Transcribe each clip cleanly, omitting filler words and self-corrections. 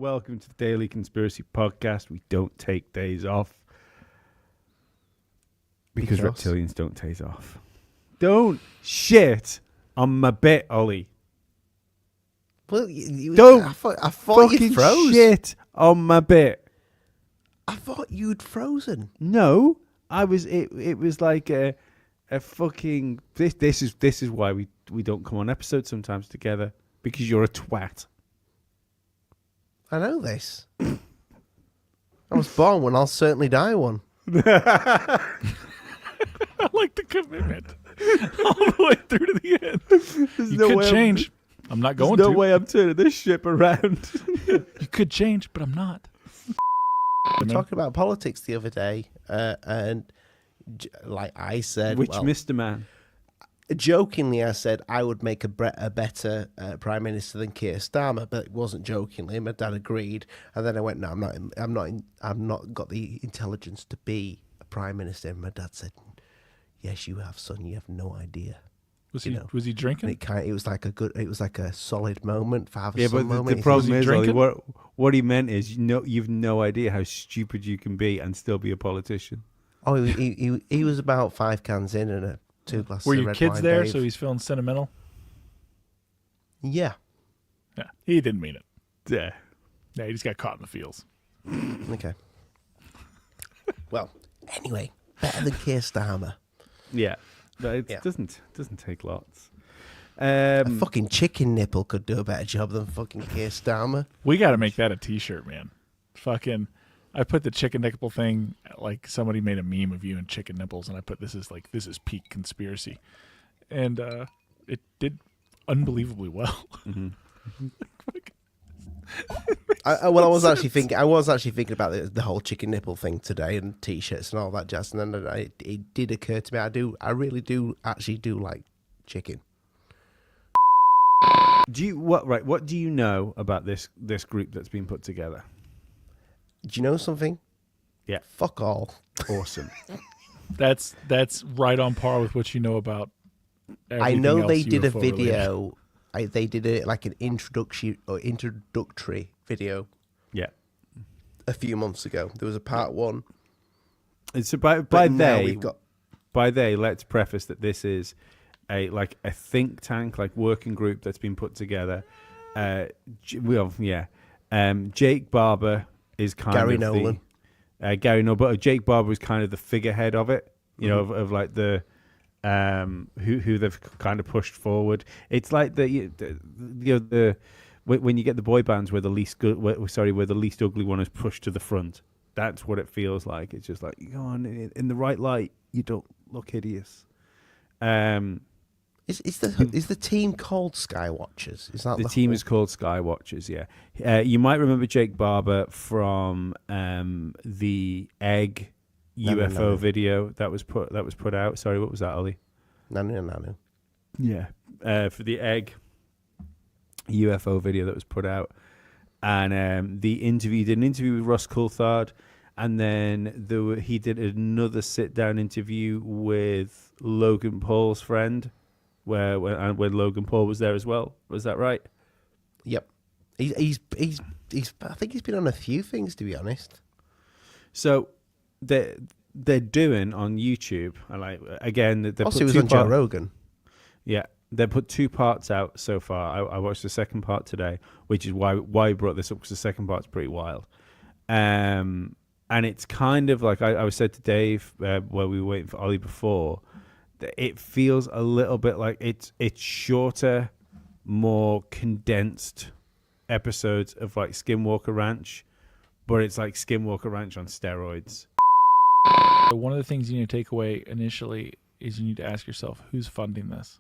welcome to the Daily Conspiracy Podcast. We don't take days off because reptilians don't take off. Don't shit on my bit, Ollie. Well, don't I thought you froze. Shit on my bit. I thought you'd frozen. No, I was. It was like a fucking. This is why we don't come on episodes sometimes together, because you're a twat. I know this. I was born one. I'll certainly die one. I like the commitment all the way through to the end. You could change. I'm not going to. There's no way I'm turning this ship around. You could change, but I'm not. We were talking about politics the other day, and like I said... Which Mr. Man? Jokingly, I said I would make a better Prime Minister than Keir Starmer, but it wasn't jokingly. My dad agreed, and then I went, "No, I'm not got the intelligence to be a Prime Minister." And my dad said, "Yes, you have, son. You have no idea." Was he drinking? And it was like a solid moment, father. Yeah, son but moment. the problem is, Ollie, what he meant is, you've no idea how stupid you can be and still be a politician. Oh, he was about 5 cans in and 2 glasses. Were of your red kids wine, there? Dave. So he's feeling sentimental. Yeah. Yeah, he didn't mean it. Yeah. Yeah, he just got caught in the feels. Okay. Well, anyway, better than Keir Starmer. Yeah, but it doesn't take lots. A fucking chicken nipple could do a better job than fucking Keir Starmer. We got to make that a T-shirt, man. Fucking, I put the chicken nipple thing, like somebody made a meme of you and chicken nipples, and I put this is peak conspiracy, and it did unbelievably well. Mm-hmm. I was actually thinking about the whole chicken nipple thing today and T-shirts and all that jazz, and then it did occur to me I really do like chicken. What do you know about this group that's been put together? Do you know something? Yeah. Fuck all. Awesome. That's right on par with what you know about everything I know else they did UFO a video. They did an introductory video. Yeah. A few months ago, there was a part 1. It's by they. Let's preface that this is a think tank, like working group that's been put together. Jake Barber is Gary Nolan. Gary Nolan, but Jake Barber is kind of the figurehead of it. You know, of like the who they've kind of pushed forward. It's like the when you get the boy bands where the least ugly one is pushed to the front. That's what it feels like. It's just like, you go on in the right light, you don't look hideous. Is the team called Skywatchers? Is that the team is called Skywatchers? Yeah. You might remember Jake Barber from the Egg UFO video that was put out. Sorry, what was that, Ollie? No. Yeah. For the Egg UFO video that was put out, and did an interview with Ross Coulthard, and then he did another sit-down interview with Logan Paul's friend, when Logan Paul was there as well. Was that right? Yep. He's I think he's been on a few things, to be honest. So they're doing on YouTube, and Also, he was on Joe Rogan. Yeah, they put 2 parts out so far. I watched the second part today, which is why I brought this up, because the second part's pretty wild. And it's kind of like I was said to Dave while we were waiting for Ollie before, that it feels a little bit like it's shorter, more condensed episodes of like Skinwalker Ranch, but it's like Skinwalker Ranch on steroids. One of the things you need to take away initially is you need to ask yourself, who's funding this?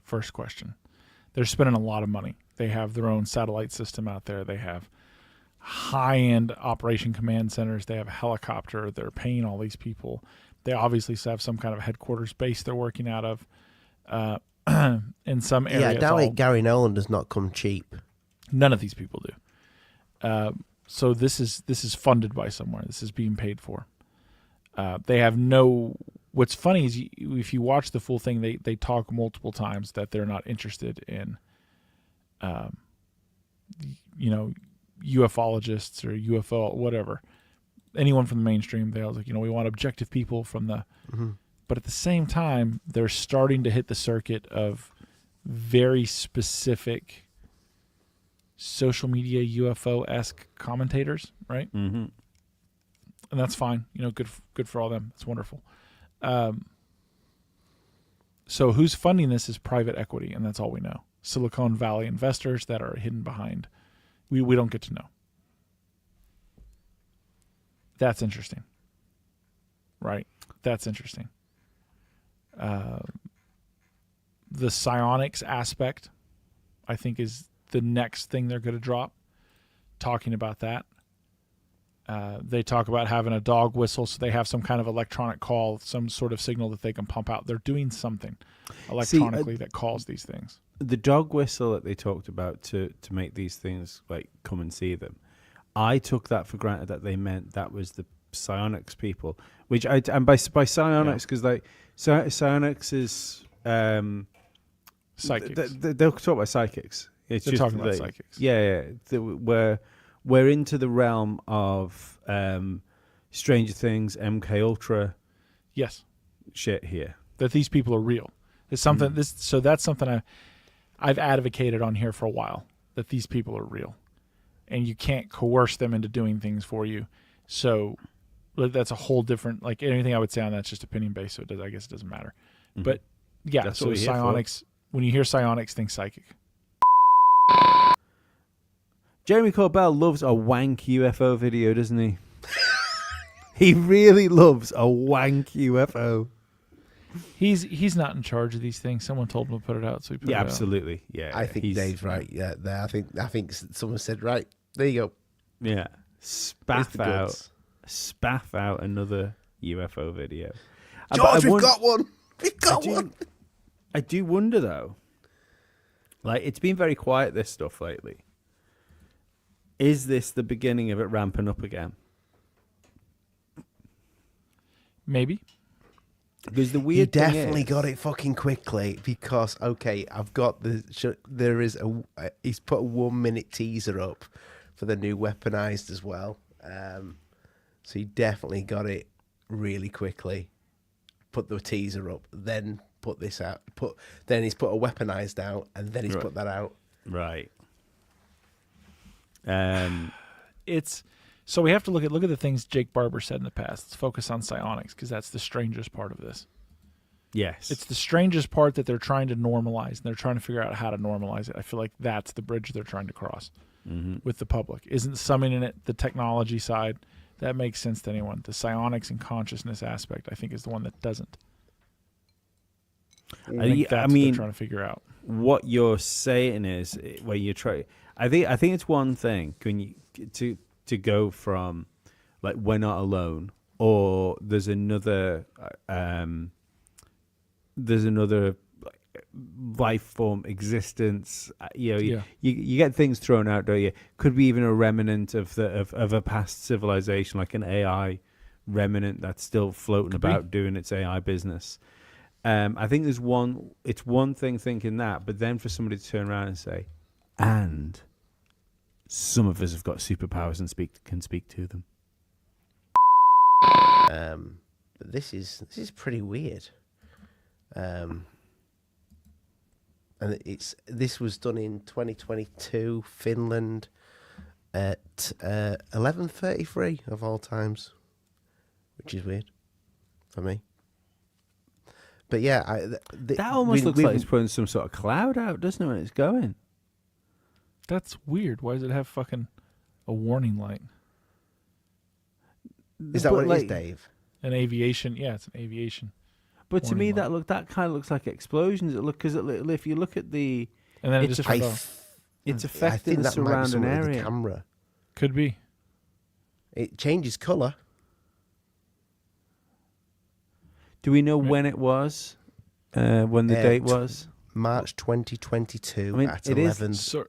First question. They're spending a lot of money. They have their own satellite system out there. They have high-end operation command centers. They have a helicopter. They're paying all these people. They obviously have some kind of headquarters base they're working out of in some areas. Yeah, Gary Nolan does not come cheap. None of these people do. So this is funded by somewhere. This is being paid for. They have no... What's funny is if you watch the full thing, they talk multiple times that they're not interested in ufologists or UFO, whatever, anyone from the mainstream, they was like, we want objective people from the, but at the same time, they're starting to hit the circuit of very specific social media UFO-esque commentators, right? Mm-hmm. And that's fine. Good for all them. It's wonderful. So who's funding this is private equity, and that's all we know. Silicon Valley investors that are hidden behind. We don't get to know. That's interesting. Right? That's interesting. The psionics aspect, I think, is the next thing they're going to drop. Talking about that. They talk about having a dog whistle, so they have some kind of electronic call, some sort of signal that they can pump out. They're doing something electronically that calls these things. The dog whistle that they talked about to make these things like come and see them, I took that for granted that they meant that was the psionics people, which and by psionics because like psionics is Psychics. They'll talk about psychics. They're talking about psychics. Yeah. We're into the realm of Stranger Things, MK Ultra. Yes. Shit here. That these people are real. It's something. So that's something I've advocated on here for a while. That these people are real, and you can't coerce them into doing things for you. So that's a whole different. Like anything I would say on that's just opinion based. So I guess it doesn't matter. Mm-hmm. But yeah. That's so psionics. When you hear psionics, think psychic. Jeremy Corbell loves a wank UFO video, doesn't he? He really loves a wank UFO. He's not in charge of these things. Someone told him to put it out, so he put it out. Absolutely. Yeah, I think Dave's right. Yeah, there. I think someone said right. There you go. Yeah, spaff out another UFO video. George, we've got one. We've got one. I do wonder though. Like it's been very quiet this stuff lately. Is this the beginning of it ramping up again? Maybe. Because the weird thing definitely got it fucking quickly because I've got there is he's put a 1 minute teaser up for the new Weaponized as well. So he definitely got it really quickly. Put the teaser up, then put this out. Then he's put a Weaponized out, and then he's put that out. Right. It's so we have to look at the things Jake Barber said in the past. Let's focus on psionics because that's the strangest part of this. Yes, it's the strangest part that they're trying to normalize, and they're trying to figure out how to normalize it. I feel like that's the bridge they're trying to cross with the public. Isn't summing in it the technology side that makes sense to anyone? The psionics and consciousness aspect, I think, is the one that doesn't. I mean, what they're trying to figure out. What you're saying is where you try. I think it's one thing when you to go from like we're not alone, or there's another life form existence. You get things thrown out, don't you? Could be even a remnant of a past civilization, like an AI remnant that's still floating about doing its AI business. I think it's one thing thinking that, but then for somebody to turn around and say, and some of us have got superpowers and can speak to them. But this is pretty weird. And this was done in 2022, Finland, at 11:33 of all times, which is weird for me. But yeah, that almost looks like it's putting some sort of cloud out, doesn't it, when it's going? That's weird. Why does it have fucking a warning light? Is that what it is, Dave? An aviation, yeah, it's an aviation. But to me, that kind of looks like explosions. Because if you look at the, and then it's affecting the surrounding area. The camera could be. It changes color. Do we know when it was? When the date was? March 2022 at 11. Sort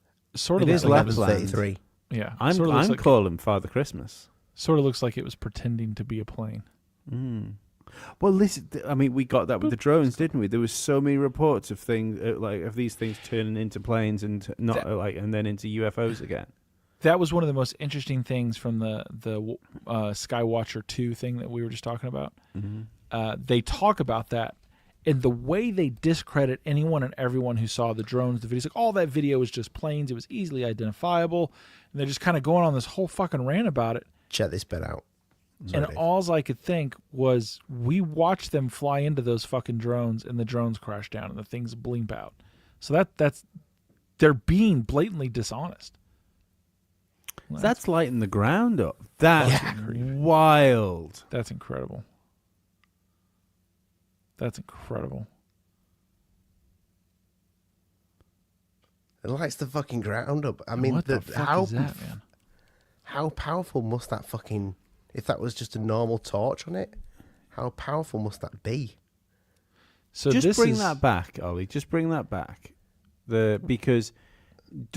of. It is Lapland. 11:33. Yeah, I'm calling Father Christmas. Sort of looks like it was pretending to be a plane. Well, listen, I mean, we got that with the drones, didn't we? There was so many reports of things of these things turning into planes and and then into UFOs again. That was one of the most interesting things from the Skywatcher 2 thing that we were just talking about. Mm-hmm. They talk about that, and the way they discredit anyone and everyone who saw the drones, the videos, like all that video was just planes. It was easily identifiable, and they're just kind of going on this whole fucking rant about it. Check this bit out. And all I could think was, we watched them fly into those fucking drones, and the drones crash down, and the things blimp out. So that's they're being blatantly dishonest. Well, that's lighting the ground up. That's wild. That's incredible. That's incredible. It lights the fucking ground up. I mean, what the fuck is that, man? How powerful must that fucking... If that was just a normal torch on it, how powerful must that be? So just bring that back, Ollie. Just bring that back. Because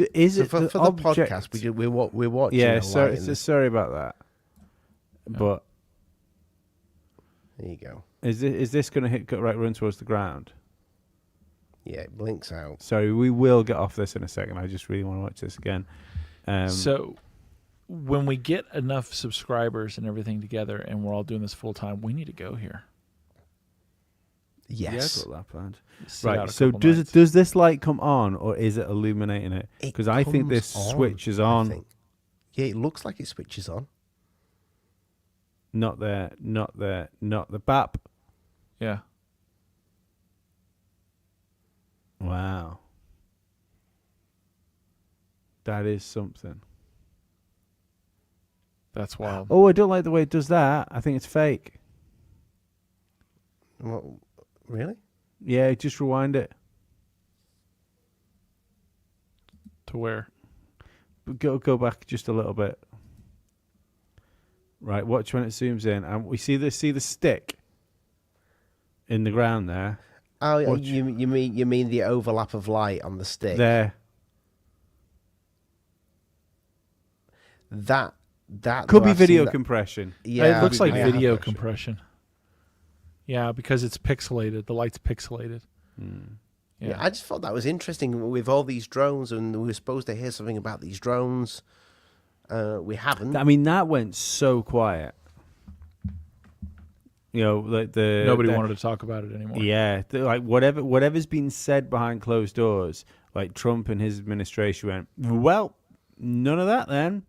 is it for the podcast? We're watching. Yeah, sorry about that. Yeah. But there you go. Is this going to run towards the ground? Yeah, it blinks out. Sorry, we will get off this in a second. I just really want to watch this again. So when we get enough subscribers and everything together, and we're all doing this full time, we need to go here. Yes. Yeah, I've got that planned. Sit Right. out a So couple nights. does this light come on, or is it illuminating it? It Because I think this comes switches I on. think. Yeah, it looks like it switches on. Not the BAP. Yeah. Wow. That is something. That's wild. Oh, I don't like the way it does that. I think it's fake. What, really? Yeah, just rewind it. To where? Go back just a little bit. Right, watch when it zooms in, and we see the stick in the ground there. Oh, Watch. you mean the overlap of light on the stick? There. That Could though, be I've video seen that- compression. Yeah, It looks like I have video actually. compression. Yeah, because it's pixelated. The light's pixelated. Yeah, I just thought that was interesting with all these drones, and we were supposed to hear something about these drones. We haven't. I mean, that went so quiet. You know, like Nobody wanted to talk about it anymore. Yeah, like whatever's been said behind closed doors, like Trump and his administration went, well, none of that then.